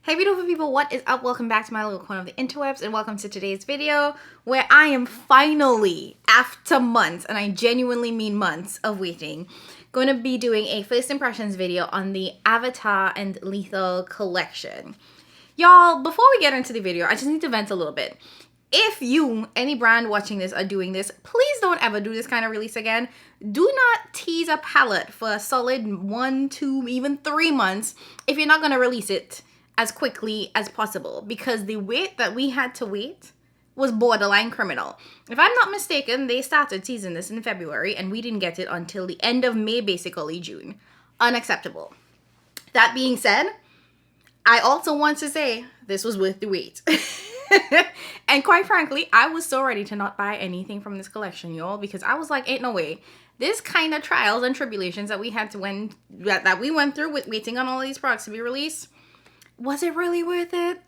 Hey beautiful people, what is up? Welcome back to my little corner of the interwebs and welcome to today's video where I am finally, after months, and I genuinely mean months of waiting, going to be doing a first impressions video on the Avatar and Lethal collection. Y'all, before we get into the video, I just need to vent a little bit. If you, any brand watching this, are doing this, please don't ever do this kind of release again. Do not tease a palette for a solid 1, 2, even 3 months if you're not going to release it as quickly as possible, because the wait that we had to wait was borderline criminal. If I'm not mistaken, they started teasing this in February and we didn't get it until the end of May, basically June. Unacceptable. That being said, I also want to say this was worth the wait. And quite frankly, I was so ready to not buy anything from this collection, y'all, because I was like, ain't no way. This kind of trials and tribulations that we had to that we went through with waiting on all these products to be released, was it really worth it?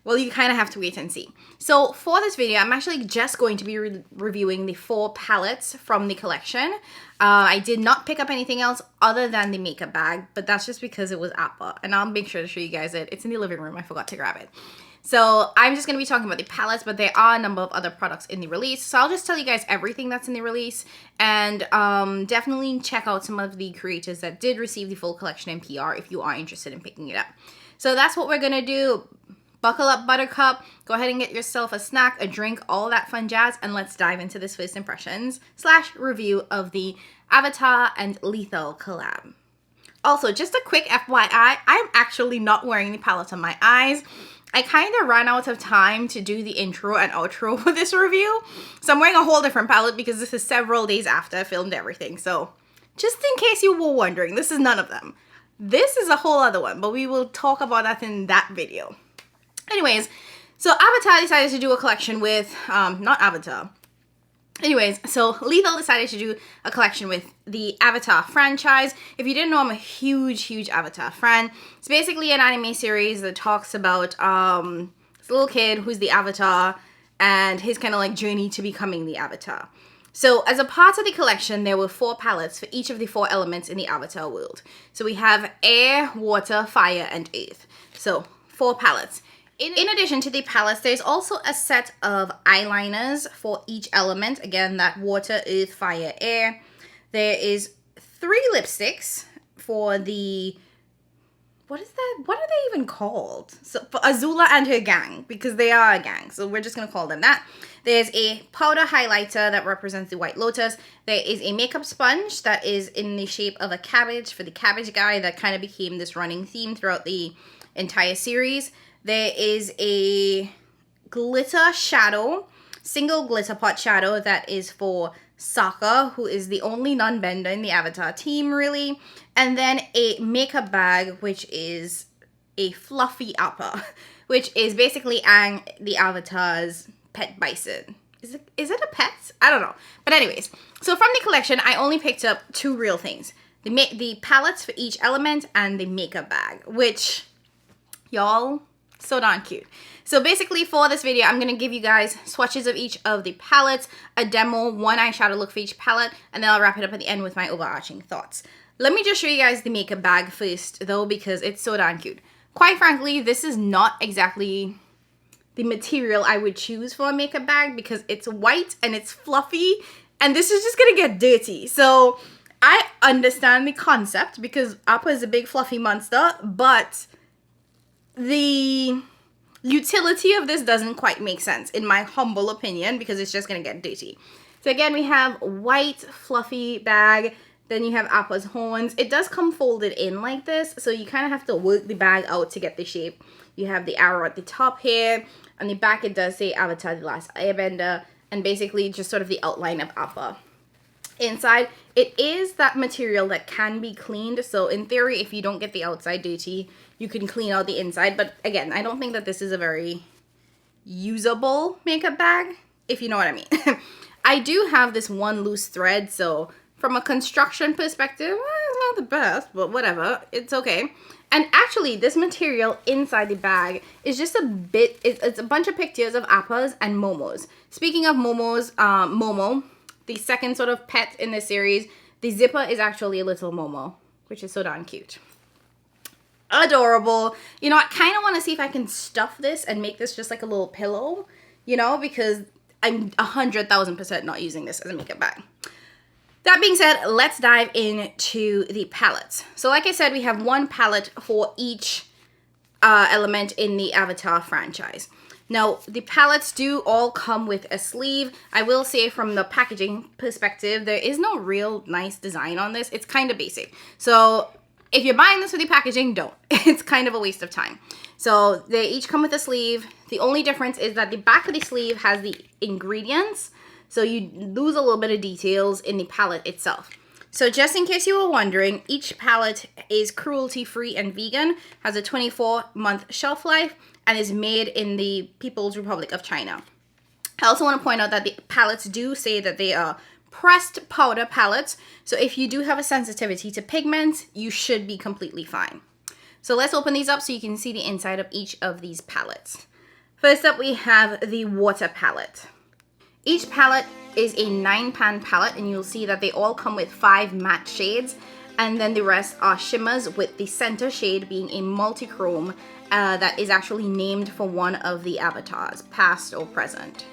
Well, you kind of have to wait and see. So for this video, I'm actually just going to be reviewing the 4 palettes from the collection. I did not pick up anything else other than the makeup bag, but that's just because it was Appa. And I'll make sure to show you guys it. It's in the living room. I forgot to grab it. So I'm just going to be talking about the palettes, but there are a number of other products in the release. So I'll just tell you guys everything that's in the release. And definitely check out some of the creators that did receive the full collection in PR if you are interested in picking it up. So that's what we're going to do. Buckle up, buttercup. Go ahead and get yourself a snack, a drink, all that fun jazz. And let's dive into this first impressions / review of the Avatar and Lethal collab. Also, just a quick FYI, I'm actually not wearing the palette on my eyes. I kind of ran out of time to do the intro and outro for this review. So I'm wearing a whole different palette because this is several days after I filmed everything. So just in case you were wondering, this is none of them. This is a whole other one, but we will talk about that in that video. Anyways, so Avatar decided to do a collection with, not Avatar. Anyways, so Lethal decided to do a collection with the Avatar franchise. If you didn't know, I'm a huge Avatar fan. It's basically an anime series that talks about this little kid who's the Avatar and his kind of like journey to becoming the Avatar. So as a part of the collection, there were 4 palettes for each of the 4 elements in the Avatar world. So we have air, water, fire, and earth. So 4 palettes. In addition to the palettes, there's also a set of eyeliners for each element. Again, that water, earth, fire, air. There is 3 lipsticks for the... What is that? What are they even called? So for Azula and her gang, because they are a gang. So we're just going to call them that. There's a powder highlighter that represents the White Lotus. There is a makeup sponge that is in the shape of a cabbage for the cabbage guy that kind of became this running theme throughout the entire series. There is a glitter shadow, single glitter pot shadow that is for Sokka, who is the only non-bender in the Avatar team, really. And then a makeup bag, which is a fluffy Appa, which is basically Aang, the Avatar's pet bison. Is it a pet? I don't know. But anyways, so from the collection, I only picked up 2 real things. The palettes for each element and the makeup bag, which, y'all, so darn cute. So basically for this video, I'm going to give you guys swatches of each of the palettes, a demo, 1 eyeshadow look for each palette, and then I'll wrap it up at the end with my overarching thoughts. Let me just show you guys the makeup bag first, though, because it's so darn cute. Quite frankly, this is not exactly the material I would choose for a makeup bag because it's white and it's fluffy, and this is just going to get dirty. So I understand the concept because Appa is a big fluffy monster, but the utility of this doesn't quite make sense in my humble opinion because it's just going to get dirty. So again, we have white fluffy bag. Then you have Appa's horns. It does come folded in like this, so you kind of have to work the bag out to get the shape. You have the arrow at the top here. On the back, it does say Avatar: The Last Airbender, and basically just sort of the outline of Appa. Inside, it is that material that can be cleaned, so in theory, if you don't get the outside dirty, you can clean out the inside. But again, I don't think that this is a very usable makeup bag, if you know what I mean. I do have this one loose thread, so from a construction perspective, it's not the best, but whatever, it's okay. And actually, this material inside the bag is just a bit, it's a bunch of pictures of Appas and Momos. Speaking of Momos, Momo, the second sort of pet in this series, the zipper is actually a little Momo, which is so darn cute. adorable. You know, I kind of want to see if I can stuff this and make this just like a little pillow, you know, because I'm 100,000% not using this as a makeup bag. That being said, let's dive into the palettes. So like I said, we have one palette for each element in the Avatar franchise. Now, the palettes do all come with a sleeve. I will say from the packaging perspective, there is no real nice design on this. It's kind of basic. So if you're buying this with the packaging, don't. It's kind of a waste of time. So they each come with a sleeve. The only difference is that the back of the sleeve has the ingredients. So you lose a little bit of details in the palette itself. So just in case you were wondering, each palette is cruelty-free and vegan, has a 24-month shelf life, and is made in the People's Republic of China. I also want to point out that the palettes do say that they are pressed powder palettes. So if you do have a sensitivity to pigments, you should be completely fine. So let's open these up so you can see the inside of each of these palettes. First up, we have the water palette. Each palette is a 9-pan palette, and you'll see that they all come with 5 matte shades, and then the rest are shimmers, with the center shade being a multi-chrome that is actually named for one of the avatars, past or present.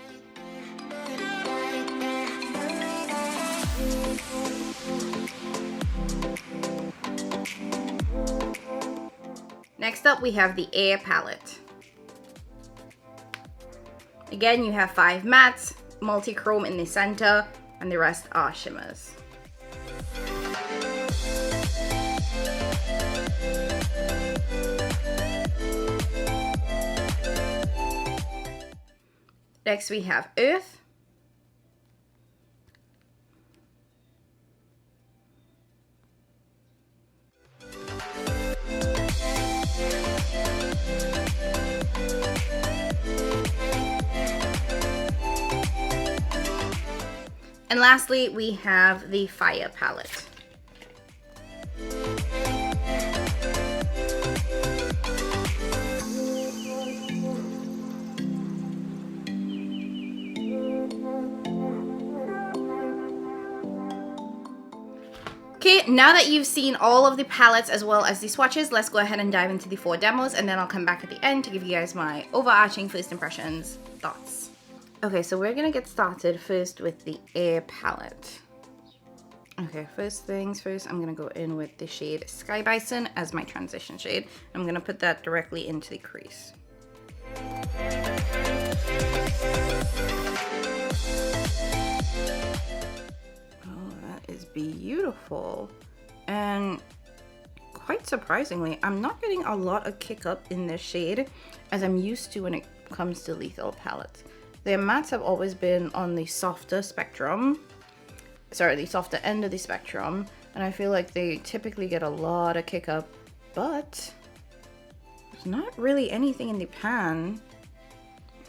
Next up, we have the air palette. Again, you have 5 mattes, multi-chrome in the center, and the rest are shimmers. Next we have earth. And lastly, we have the fire palette. Okay, now that you've seen all of the palettes as well as the swatches, let's go ahead and dive into the 4 demos, and then I'll come back at the end to give you guys my overarching first impressions, thoughts. Okay, so we're gonna get started first with the air palette. Okay, first things first, I'm gonna go in with the shade Sky Bison as my transition shade. I'm gonna put that directly into the crease. Oh, that is beautiful. And quite surprisingly, I'm not getting a lot of kick up in this shade as I'm used to when it comes to lethal palettes. Their mattes have always been on the softer spectrum, the softer end of the spectrum, and I feel like they typically get a lot of kick up, but there's not really anything in the pan.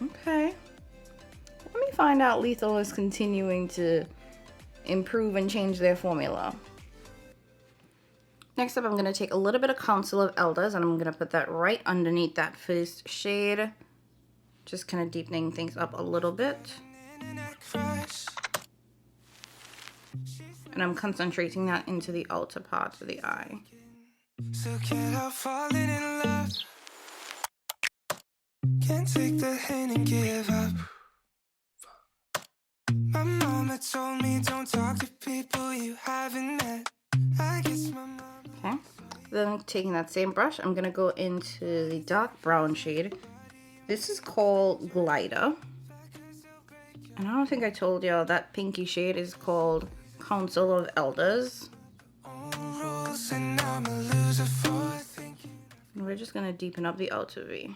Okay, let me find out Lethal is continuing to improve and change their formula. Next up, I'm going to take a little bit of Council of Elders, and I'm going to put that right underneath that first shade. Just kind of deepening things up a little bit. And I'm concentrating that into the outer part of the eye. So can't help falling in love. Can't take the hint and give up. My mama told me don't talk to people you haven't met. I guess my mama. Okay. Then taking that same brush, I'm gonna go into the dark brown shade. This is called Glider. And I don't think I told y'all that pinky shade is called Council of Elders. And we're just gonna deepen up the outer V.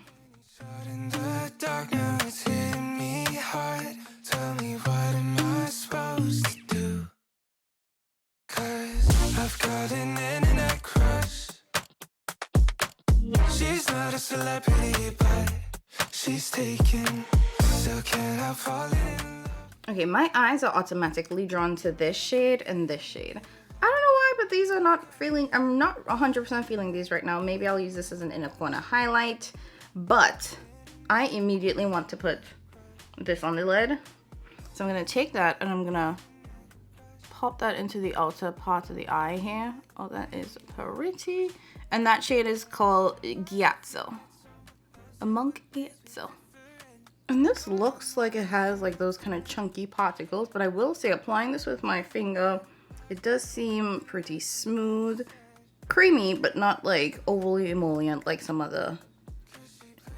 Tell me what am I supposed to do? 'Cause I've got an internet crush. She's not a celebrity, but she's taken. So can't help falling in love. Okay, my eyes are automatically drawn to this shade and this shade. I don't know why, but these are not feeling, I'm not 100% feeling these right now. Maybe I'll use this as an inner corner highlight, but I immediately want to put this on the lid. So I'm gonna take that and I'm gonna pop that into the outer part of the eye here. Oh, that is pretty. And that shade is called Gyatso. A monk Gyatso. And this looks like it has like those kind of chunky particles, but I will say applying this with my finger, it does seem pretty smooth, creamy, but not like overly emollient like some other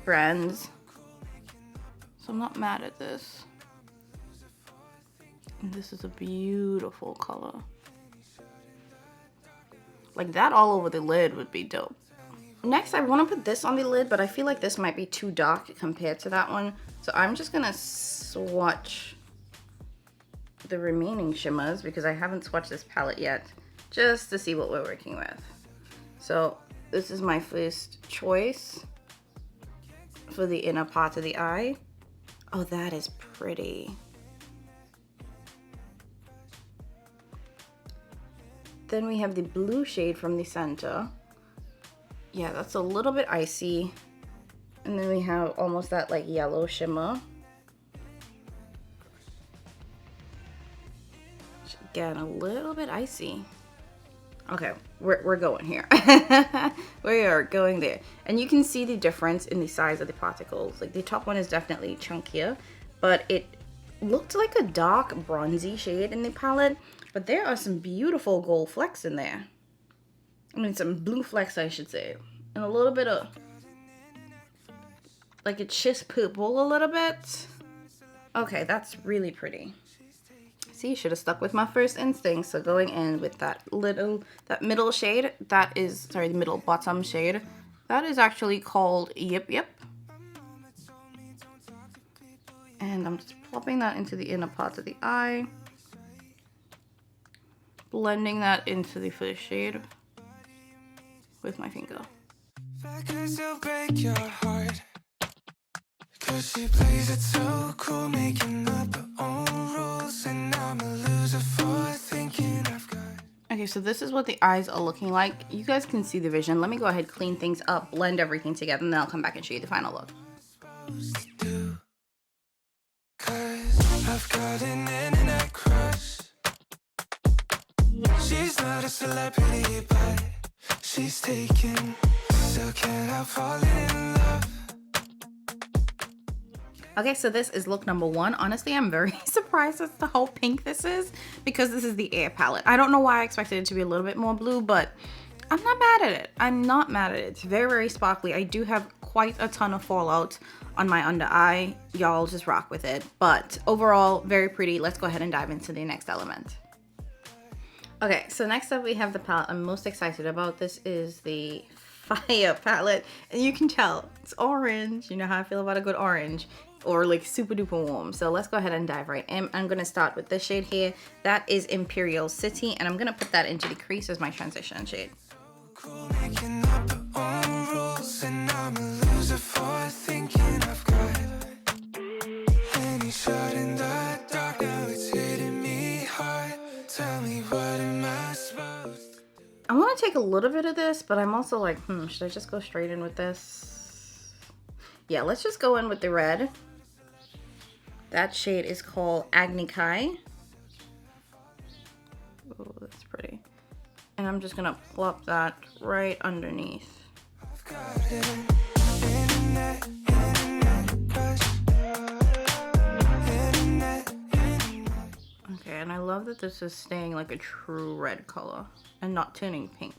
brands. So I'm not mad at this. And this is a beautiful color. Like that all over the lid would be dope. Next, I want to put this on the lid, but I feel like this might be too dark compared to that one. So I'm just going to swatch the remaining shimmers because I haven't swatched this palette yet, just to see what we're working with. So this is my first choice for the inner part of the eye. Oh, that is pretty. Then we have the blue shade from the center. Yeah, that's a little bit icy. And then we have almost that like yellow shimmer. Again, a little bit icy. Okay, we're going here. We are going there. And you can see the difference in the size of the particles. Like the top one is definitely chunkier, but it looked like a dark bronzy shade in the palette. But there are some beautiful gold flecks in there. I mean, some blue flecks, I should say. And a little bit of, like it's just purple a little bit. Okay, that's really pretty. See, should have stuck with my first instinct. So going in with that middle shade, that is, sorry, the middle bottom shade. That is actually called Yip Yip. And I'm just plopping that into the inner part of the eye. Blending that into the first shade with my finger. Cause she plays it so cool, making up her own rules, and I'm a loser for thinking I've got. Okay, so this is what the eyes are looking like. You guys can see the vision. Let me go ahead, clean things up, blend everything together, and then I'll come back and show you the final look. Cause I've got an internet crush. She's not a celebrity, but she's taken. So can't help falling in love. Okay, so this is look number one. Honestly, I'm very surprised as to how pink this is because this is the Air palette. I don't know why I expected it to be a little bit more blue, but I'm not mad at it. I'm not mad at it. It's very, very sparkly. I do have quite a ton of fallout on my under eye. Y'all just rock with it. But overall, very pretty. Let's go ahead and dive into the next element. Okay, so next up we have the palette I'm most excited about. This is the Fire palette. And you can tell it's orange. You know how I feel about a good orange. Or like super duper warm. So let's go ahead and dive right in. I'm going to start with this shade here. That is Imperial City. And I'm going to put that into the crease as my transition shade. I want to take a little bit of this, but I'm also like, should I just go straight in with this? Yeah, let's just go in with the red. That shade is called Agni Kai. Oh, that's pretty. And I'm just gonna plop that right underneath. Okay, and I love that this is staying like a true red color and not turning pink.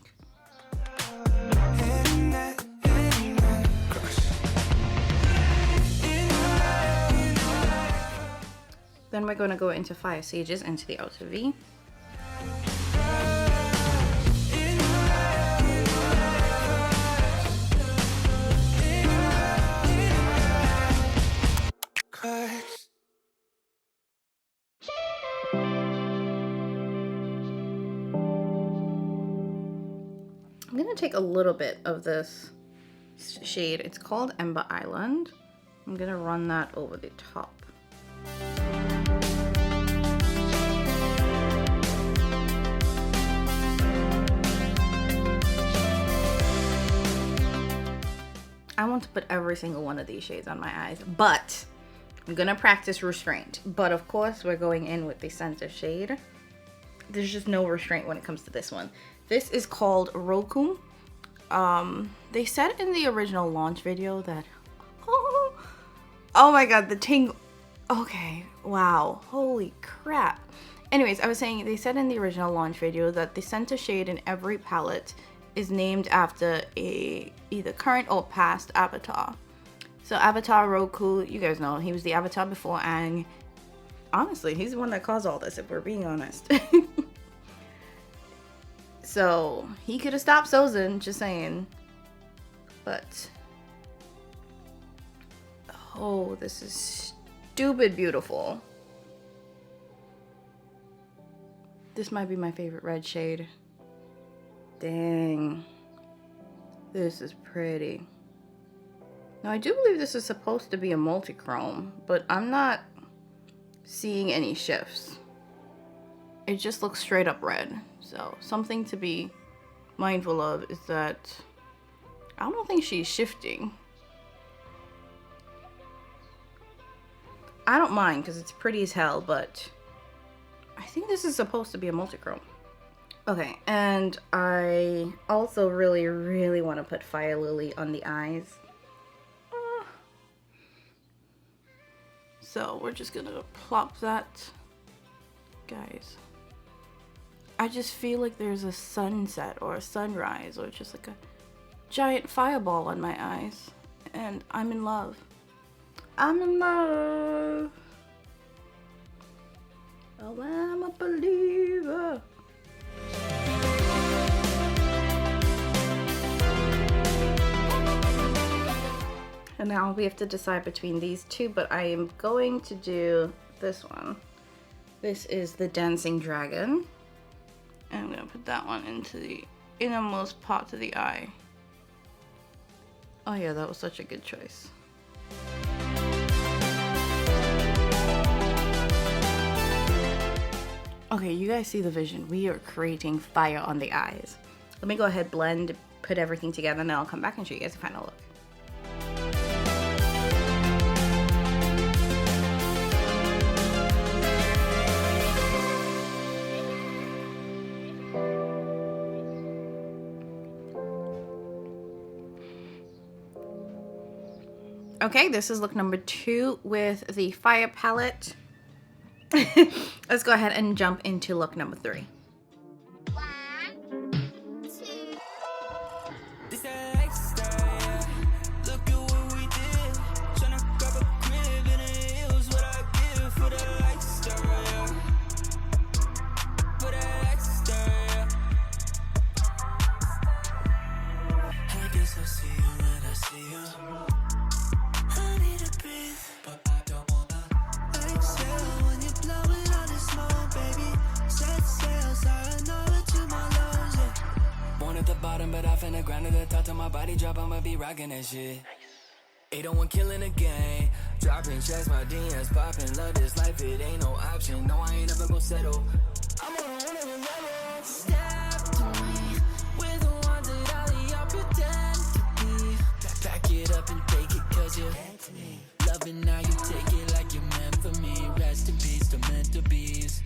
Then we're going to go into Fire Sages into the outer V. I'm going to take a little bit of this shade. It's called Ember Island. I'm going to run that over the top. I want to put every single one of these shades on my eyes, but I'm gonna practice restraint. But of course, we're going in with the center shade. There's just no restraint when it comes to this one. This is called Roku. they said in the original launch video that, oh my god, the tingle. Okay, wow, holy crap. Anyways, I was saying, they said in the original launch video that the center shade in every palette is named after a either current or past avatar. So Avatar Roku, you guys know, he was the avatar before Aang. Honestly, he's the one that caused all this, if we're being honest. So he could have stopped Sozin, just saying. But oh, this is stupid beautiful. This might be my favorite red shade. Dang. This is pretty. Now I do believe this is supposed to be a multi-chrome, but I'm not seeing any shifts. It just looks straight up red. So something to be mindful of is that I don't think she's shifting. I don't mind because it's pretty as hell, but I think this is supposed to be a multi-chrome. Okay, and I also really want to put Fire Lily on the eyes. So we're just gonna plop that. Guys, I just feel like there's a sunset or a sunrise or just like a giant fireball on my eyes. And I'm in love. I'm in love. Oh, I'm a believer. And now we have to decide between these two, but I am going to do this one. This is the Dancing Dragon. And I'm gonna put that one into the innermost part of the eye. Oh yeah, that was such a good choice. Okay, you guys see the vision. We are creating fire on the eyes. Let me go ahead, blend, put everything together, and then I'll come back and show you guys the final look. Okay, this is look number 2 with the fire palette. Let's go ahead and jump into look number 3. But I finna grind to the top to my body drop, I'ma be rocking that shit. 801 killing the game, dropping checks, my DMs popping. Love this life, it ain't no option. No, I ain't never gonna settle. I'm on a whole nother level. Step to me with a $100, I'll pretend to be. Back it up and take it, cause you're meant to me. Loving how you take it like you're meant for me. Rest in peace, the meant to be's.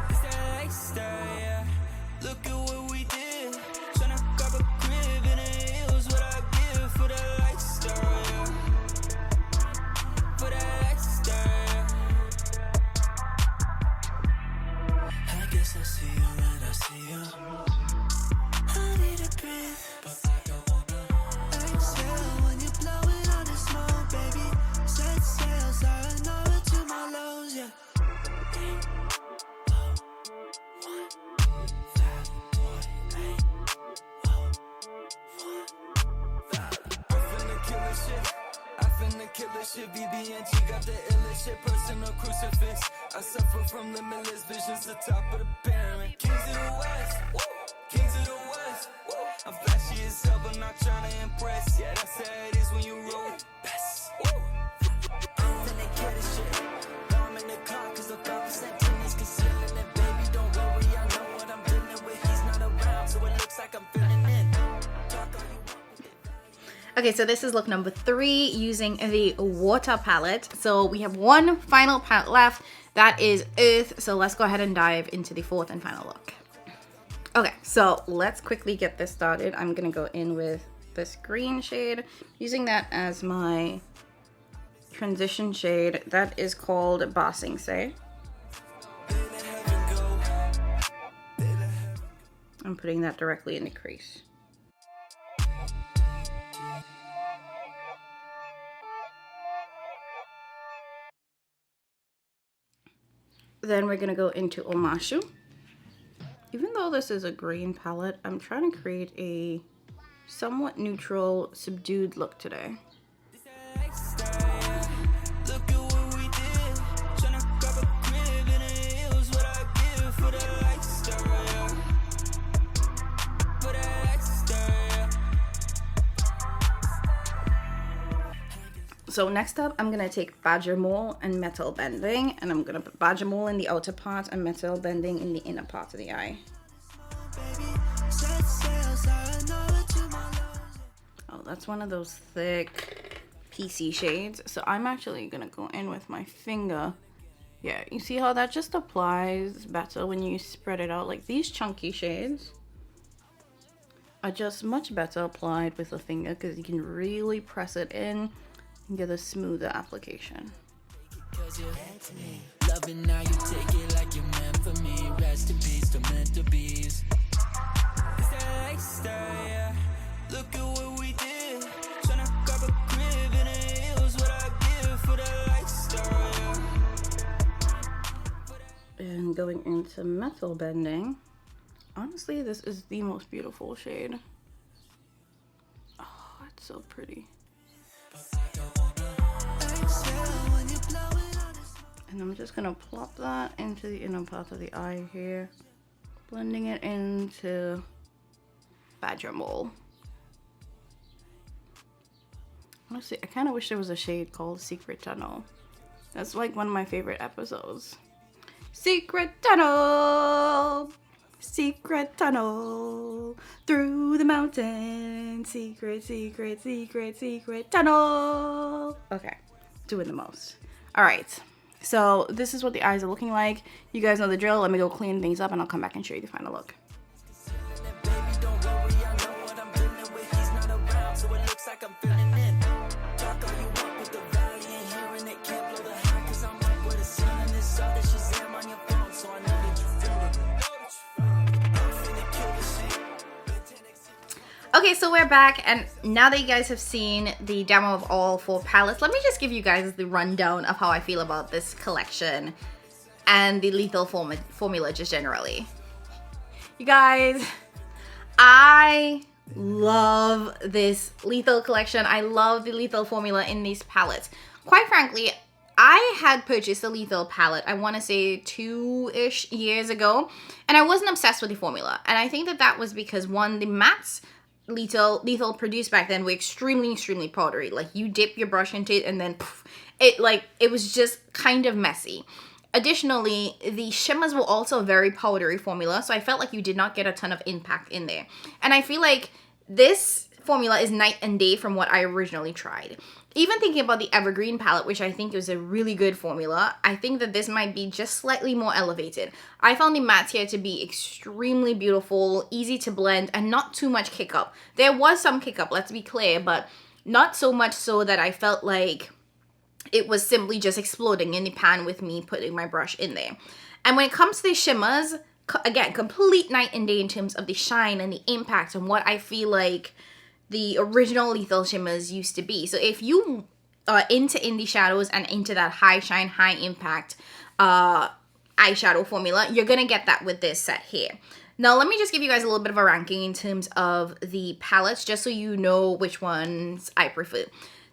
It's that extra, yeah. Look at what we did. Shit, BBNG got the illest shit, personal crucifix. I suffer from limitless visions, the top of the pyramid. Kings of the West, woo. Kings of the West, woo. I'm flashy as hell, but not trying to impress. Yeah, that's how it is when you roll best. Woo. I'm finna kill this shit. Now I'm in the car, cause the 5% is concealing it. Baby, don't worry, I know what I'm dealing with. He's not around, so it looks like I'm feeling in. Okay, so this is look number 3 using the water palette. So we have one final palette left, that is Earth. So let's go ahead and dive into the 4th and final look. Okay, so let's quickly get this started. I'm gonna go in with this green shade, using that as my transition shade. That is called Bossing Say. I'm putting that directly in the crease. Then we're gonna go into Omashu. Even though this is a green palette, I'm trying to create a somewhat neutral, subdued look today. So next up, I'm gonna take Badger Mole and Metal Bending, and I'm gonna put Badger Mole in the outer part and Metal Bending in the inner part of the eye. Oh, that's one of those thick PC shades. So I'm actually gonna go in with my finger. Yeah, you see how that just applies better when you spread it out? Like these chunky shades are just much better applied with a finger because you can really press it in and get a smoother application. And going into Metal Bending, honestly, this is the most beautiful shade. Oh, it's so pretty. And I'm just gonna plop that into the inner part of the eye here, blending it into Badger Mole. Honestly, I kind of wish there was a shade called Secret Tunnel. That's like one of my favorite episodes. Secret tunnel, secret tunnel, through the mountain, secret, secret, secret, secret tunnel. Okay, doing the most. All right. So this is what the eyes are looking like. You guys know the drill. Let me go clean things up and I'll come back and show you the final look. Okay, so we're back, and now that you guys have seen the demo of all 4 palettes, let me just give you guys the rundown of how I feel about this collection and the Lethal formula just generally. You guys, I love this Lethal collection. I love the Lethal formula in these palettes. Quite frankly, I had purchased the Lethal palette, I want to say 2-ish years ago, and I wasn't obsessed with the formula. And I think that that was because, one, the mattes Lethal produced back then were extremely powdery. Like, you dip your brush into it and then poof, it was just kind of messy. Additionally, the shimmers were also a very powdery formula, so I felt like you did not get a ton of impact in there. And I feel like this formula is night and day from what I originally tried. Even thinking about the Evergreen palette, which I think is a really good formula, I think that this might be just slightly more elevated. I found the mattes here to be extremely beautiful, easy to blend, and not too much kick up. There was some kick up, let's be clear, but not so much so that I felt like it was simply just exploding in the pan with me putting my brush in there. And when it comes to the shimmers, again, complete night and day in terms of the shine and the impact and what I feel like the original Lethal shimmers used to be. So if you are into indie shadows and into that high shine, high impact eyeshadow formula, you're gonna get that with this set here. Now, let me just give you guys a little bit of a ranking in terms of the palettes, just so you know which ones I prefer.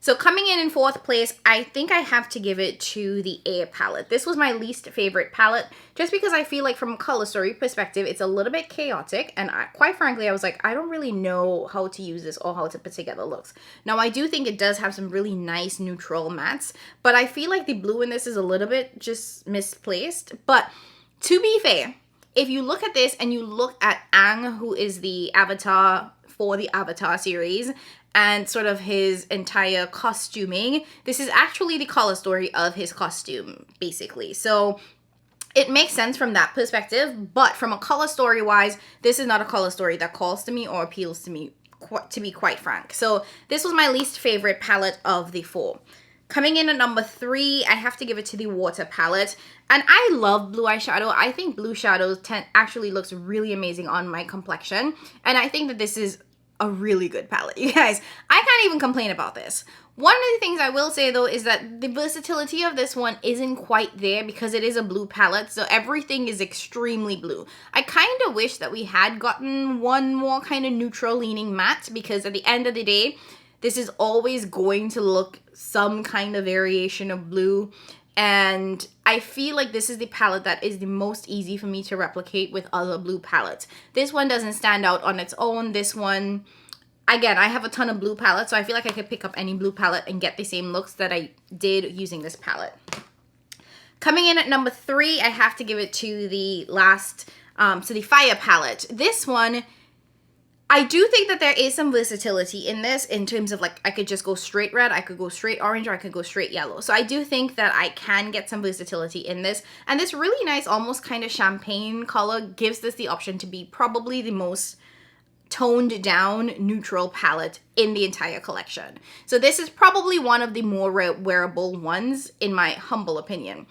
So coming in 4th place, I think I have to give it to the Air palette. This was my least favorite palette, just because I feel like from a color story perspective, it's a little bit chaotic. And quite frankly, I was like, I don't really know how to use this or how to put together looks. Now, I do think it does have some really nice neutral mattes, but I feel like the blue in this is a little bit just misplaced. But to be fair, if you look at this and you look at Aang, who is the avatar for the Avatar series, and sort of his entire costuming, this is actually the color story of his costume, basically. So it makes sense from that perspective, but from a color story wise, this is not a color story that calls to me or appeals to me, to be quite frank. So this was my least favorite palette of the 4. Coming in at number 3, I have to give it to the water palette. And I love blue eyeshadow. I think blue shadows actually looks really amazing on my complexion. And I think that this is a really good palette. You guys, I can't even complain about this. One of the things I will say though is that the versatility of this one isn't quite there because it is a blue palette, so everything is extremely blue. I kind of wish that we had gotten one more kind of neutral leaning matte, because at the end of the day, this is always going to look some kind of variation of blue. And I feel like this is the palette that is the most easy for me to replicate with other blue palettes. This one doesn't stand out on its own. This one, again, I have a ton of blue palettes, so I feel like I could pick up any blue palette and get the same looks that I did using this palette. Coming in at number 3, I have to give it to the the Fire palette. This one, I do think that there is some versatility in this in terms of like, I could just go straight red, I could go straight orange, or I could go straight yellow. So I do think that I can get some versatility in this. And this really nice, almost kind of champagne color gives this the option to be probably the most toned down neutral palette in the entire collection. So this is probably one of the more wearable ones in my humble opinion.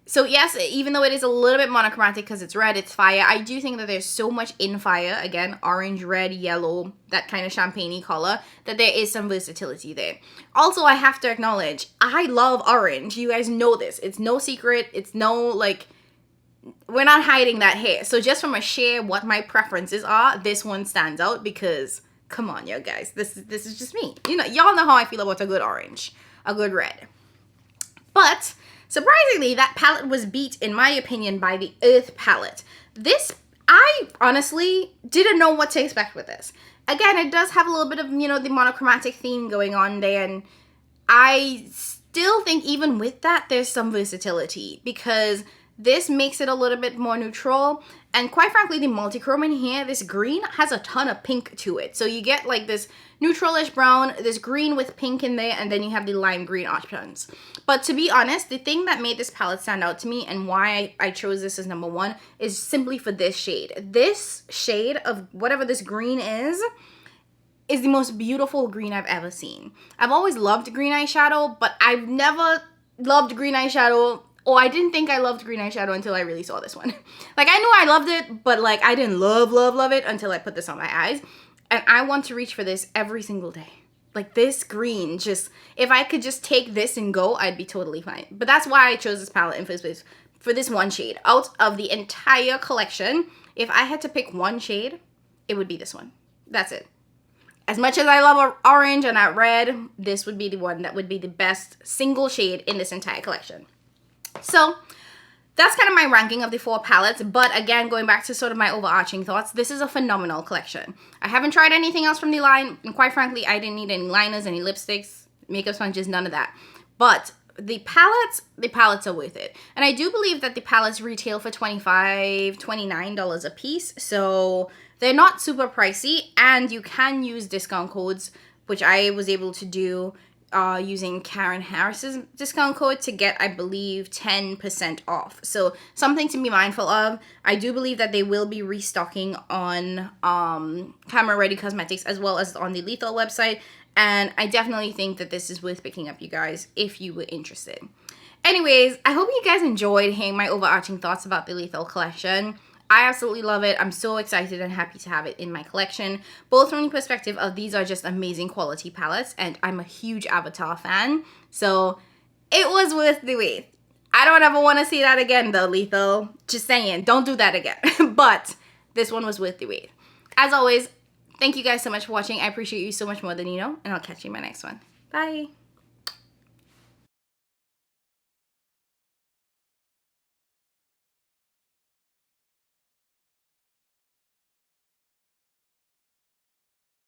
So yes, even though it is a little bit monochromatic because it's red, it's Fire, I do think that there's so much in Fire, again, orange, red, yellow, that kind of champagne-y color, that there is some versatility there. Also, I have to acknowledge, I love orange. You guys know this. It's no secret. It's no, like, we're not hiding that here. So just from a share what my preferences are, this one stands out because, come on, yo guys, this is just me. You know, y'all know how I feel about a good orange, a good red. But surprisingly, that palette was beat, in my opinion, by the Earth palette. This, I honestly didn't know what to expect with this. Again, it does have a little bit of, you know, the monochromatic theme going on there, and I still think even with that, there's some versatility because this makes it a little bit more neutral. And quite frankly, the multichrome in here, this green has a ton of pink to it. So you get like this neutralish brown, this green with pink in there, and then you have the lime green options. But to be honest, the thing that made this palette stand out to me and why I chose this as number 1 is simply for this shade. This shade of whatever this green is the most beautiful green I've ever seen. I've always loved green eyeshadow, but I've never loved green eyeshadow. Oh, I didn't think I loved green eyeshadow until I really saw this one. Like, I knew I loved it, but like, I didn't love it until I put this on my eyes. And I want to reach for this every single day. Like, this green, just, if I could just take this and go, I'd be totally fine. But that's why I chose this palette in first place, for this one shade. Out of the entire collection, if I had to pick one shade, it would be this one. That's it. As much as I love orange and that red, this would be the one that would be the best single shade in this entire collection. So that's kind of my ranking of the 4 palettes, but again, going back to sort of my overarching thoughts, this is a phenomenal collection. I haven't tried anything else from the line, and quite frankly, I didn't need any liners, any lipsticks, makeup sponges, none of that. But the palettes are worth it. And I do believe that the palettes retail for $25, $29 a piece, so they're not super pricey, and you can use discount codes, which I was able to do using Karen Harris's discount code to get, I believe, 10% off. So something to be mindful of. I do believe that they will be restocking on Camera Ready Cosmetics as well as on the Lethal website. And I definitely think that this is worth picking up, you guys, if you were interested. Anyways, I hope you guys enjoyed hearing my overarching thoughts about the Lethal collection. I absolutely love it. I'm so excited and happy to have it in my collection. Both from the perspective of these are just amazing quality palettes, and I'm a huge Avatar fan. So it was worth the wait. I don't ever want to see that again though, Lethal. Just saying, don't do that again. But this one was worth the wait. As always, thank you guys so much for watching. I appreciate you so much more than you know, and I'll catch you in my next one. Bye.